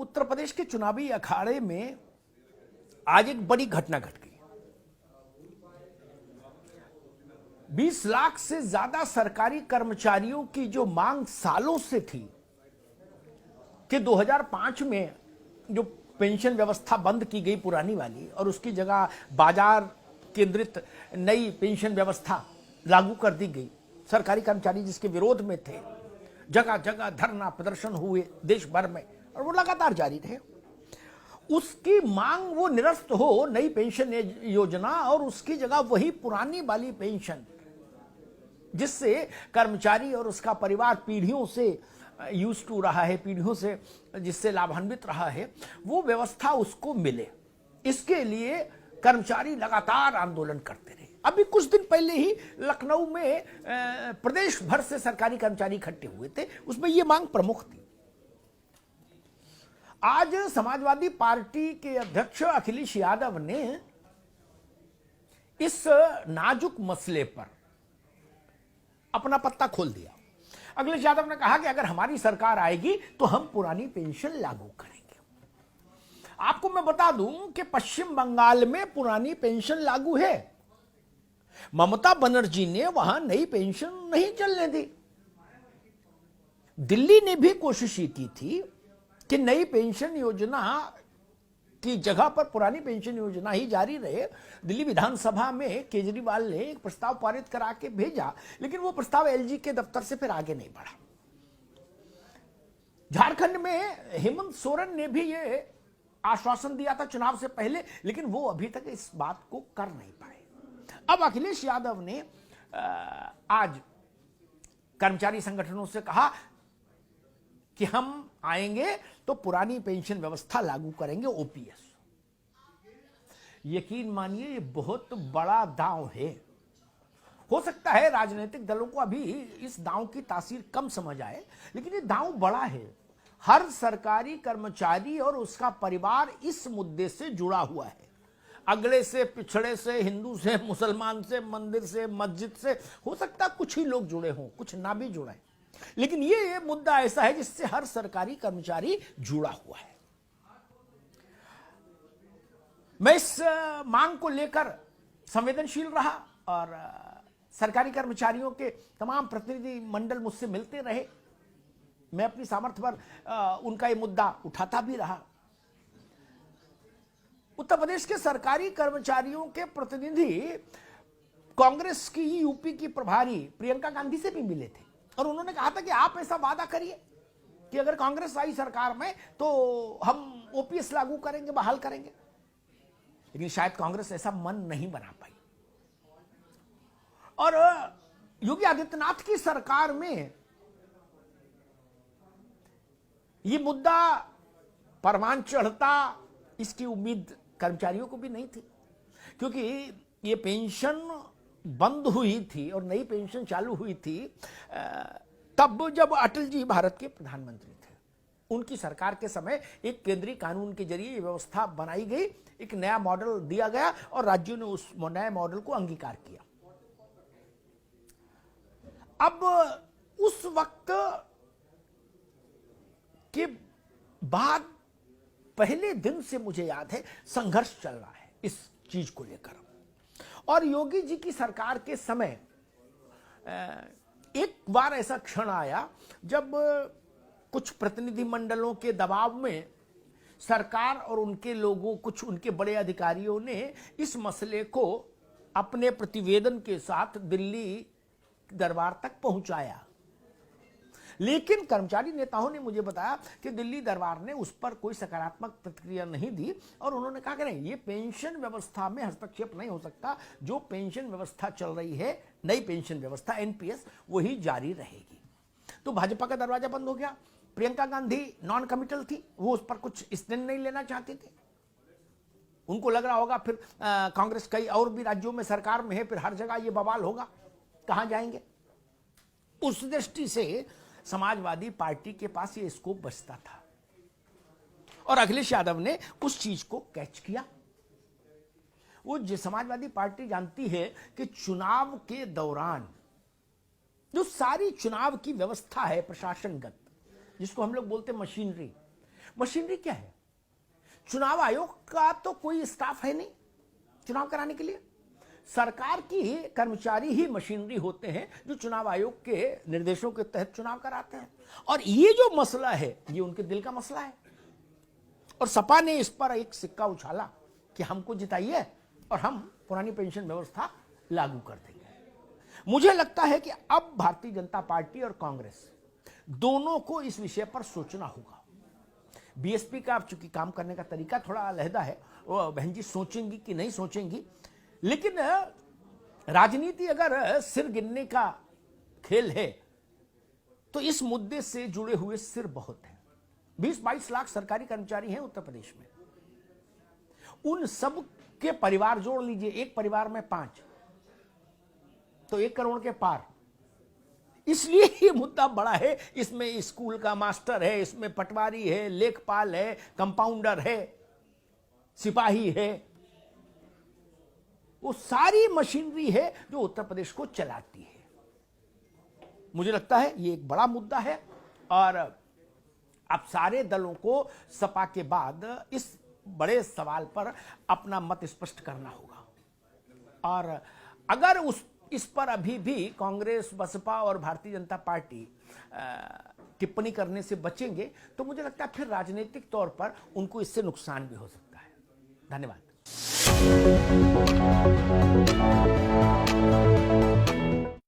उत्तर प्रदेश के चुनावी अखाड़े में आज एक बड़ी घटना घट गई। 20 लाख से ज्यादा सरकारी कर्मचारियों की जो मांग सालों से थी कि 2005 में जो पेंशन व्यवस्था बंद की गई पुरानी वाली और उसकी जगह बाजार केंद्रित नई पेंशन व्यवस्था लागू कर दी गई, सरकारी कर्मचारी जिसके विरोध में थे, जगह जगह धरना प्रदर्शन हुए देश भर में और वो लगातार जारी रहे। उसकी मांग वो निरस्त हो नई पेंशन योजना और उसकी जगह वही पुरानी वाली पेंशन जिससे कर्मचारी और उसका परिवार पीढ़ियों से यूज टू रहा है, पीढ़ियों से जिससे लाभान्वित रहा है, वो व्यवस्था उसको मिले। इसके लिए कर्मचारी लगातार आंदोलन करते रहे। अभी कुछ दिन पहले ही लखनऊ में प्रदेश भर से सरकारी कर्मचारी इकट्ठे हुए थे, उसमें ये मांग प्रमुख थी। आज समाजवादी पार्टी के अध्यक्ष अखिलेश यादव ने इस नाजुक मसले पर अपना पत्ता खोल दिया। अखिलेश यादव ने कहा कि अगर हमारी सरकार आएगी तो हम पुरानी पेंशन लागू करेंगे। आपको मैं बता दूं कि पश्चिम बंगाल में पुरानी पेंशन लागू है। ममता बनर्जी ने वहां नई पेंशन नहीं चलने दी। दिल्ली ने भी कोशिश की थी कि नई पेंशन योजना की जगह पर पुरानी पेंशन योजना ही जारी रहे। दिल्ली विधानसभा में केजरीवाल ने एक प्रस्ताव पारित करा के भेजा, लेकिन वो प्रस्ताव एलजी के दफ्तर से फिर आगे नहीं बढ़ा। झारखंड में हेमंत सोरेन ने भी ये आश्वासन दिया था चुनाव से पहले, लेकिन वो अभी तक इस बात को कर नहीं पाए। अब अखिलेश यादव ने आज कर्मचारी संगठनों से कहा कि हम आएंगे तो पुरानी पेंशन व्यवस्था लागू करेंगे, ओपीएस। यकीन मानिए ये बहुत बड़ा दांव है। हो सकता है राजनीतिक दलों को अभी इस दांव की तासीर कम समझ आए, लेकिन ये दांव बड़ा है। हर सरकारी कर्मचारी और उसका परिवार इस मुद्दे से जुड़ा हुआ है। अगड़े से, पिछड़े से, हिंदू से, मुसलमान से, मंदिर से, मस्जिद से, हो सकता कुछ ही लोग जुड़े हों, कुछ ना भी जुड़े, लेकिन ये मुद्दा ऐसा है जिससे हर सरकारी कर्मचारी जुड़ा हुआ है। मैं इस मांग को लेकर संवेदनशील रहा और सरकारी कर्मचारियों के तमाम प्रतिनिधि मंडल मुझसे मिलते रहे। मैं अपनी सामर्थ्य पर उनका ये मुद्दा उठाता भी रहा। उत्तर प्रदेश के सरकारी कर्मचारियों के प्रतिनिधि कांग्रेस की यूपी की प्रभारी प्रियंका गांधी से भी मिले थे और उन्होंने कहा था कि आप ऐसा वादा करिए कि अगर कांग्रेस आई सरकार में तो हम ओपीएस लागू करेंगे, बहाल करेंगे। लेकिन शायद कांग्रेस ऐसा मन नहीं बना पाई और योगी आदित्यनाथ की सरकार में ये मुद्दा परवान चढ़ता, इसकी उम्मीद कर्मचारियों को भी नहीं थी, क्योंकि ये पेंशन बंद हुई थी और नई पेंशन चालू हुई थी तब जब अटल जी भारत के प्रधानमंत्री थे। उनकी सरकार के समय एक केंद्रीय कानून के जरिए ये व्यवस्था बनाई गई, एक नया मॉडल दिया गया और राज्यों ने उस नए मॉडल को अंगीकार किया। अब उस वक्त के बाद पहले दिन से मुझे याद है संघर्ष चल रहा है इस चीज को लेकर। और योगी जी की सरकार के समय एक बार ऐसा क्षण आया जब कुछ प्रतिनिधि मंडलों के दबाव में सरकार और उनके लोगों, कुछ उनके बड़े अधिकारियों ने इस मसले को अपने प्रतिवेदन के साथ दिल्ली दरबार तक पहुंचाया। लेकिन कर्मचारी नेताओं ने मुझे बताया कि दिल्ली दरबार ने उस पर कोई सकारात्मक प्रतिक्रिया नहीं दी और उन्होंने कहा कि नहीं, ये पेंशन व्यवस्था में हस्तक्षेप नहीं हो सकता। जो पेंशन व्यवस्था चल रही है, नई पेंशन व्यवस्था एनपीएस, वही जारी रहेगी। तो भाजपा का दरवाजा बंद हो गया। प्रियंका गांधी नॉन कमिटल थी, वो उस पर कुछ स्टैंड नहीं लेना चाहती थी। उनको लग रहा होगा फिर कांग्रेस कई और भी राज्यों में सरकार में है, फिर हर जगह ये बवाल होगा, कहां जाएंगे। उस दृष्टि से समाजवादी पार्टी के पास ये स्कोप बचता था और अखिलेश यादव ने उस चीज को कैच किया। वो समाजवादी पार्टी जानती है कि चुनाव के दौरान जो सारी चुनाव की व्यवस्था है प्रशासनगत, जिसको हम लोग बोलते मशीनरी, मशीनरी क्या है? चुनाव आयोग का तो कोई स्टाफ है नहीं चुनाव कराने के लिए। सरकार की ही कर्मचारी ही मशीनरी होते हैं जो चुनाव आयोग के निर्देशों के तहत चुनाव कराते हैं। और ये जो मसला है ये उनके दिल का मसला है, और सपा ने इस पर एक सिक्का उछाला कि हमको जिताइए और हम पुरानी पेंशन व्यवस्था लागू कर देंगे। मुझे लगता है कि अब भारतीय जनता पार्टी और कांग्रेस दोनों को इस विषय पर सोचना होगा। बीएसपी का अब चूंकि काम करने का तरीका थोड़ा अलहदा है, वो बहन जी सोचेंगी कि नहीं सोचेंगी, लेकिन राजनीति अगर सिर गिनने का खेल है तो इस मुद्दे से जुड़े हुए सिर बहुत हैं। 20-22 लाख सरकारी कर्मचारी हैं उत्तर प्रदेश में, उन सब के परिवार जोड़ लीजिए, एक परिवार में 5 तो 1 करोड़ के पार। इसलिए ये मुद्दा बड़ा है। इसमें स्कूल का मास्टर है, इसमें पटवारी है, लेखपाल है, कंपाउंडर है, सिपाही है, वो सारी मशीनरी है जो उत्तर प्रदेश को चलाती है। मुझे लगता है ये एक बड़ा मुद्दा है और अब सारे दलों को सपा के बाद इस बड़े सवाल पर अपना मत स्पष्ट करना होगा। और अगर इस पर अभी भी कांग्रेस, बसपा और भारतीय जनता पार्टी टिप्पणी करने से बचेंगे तो मुझे लगता है फिर राजनीतिक तौर पर उनको इससे नुकसान भी हो सकता है। धन्यवाद।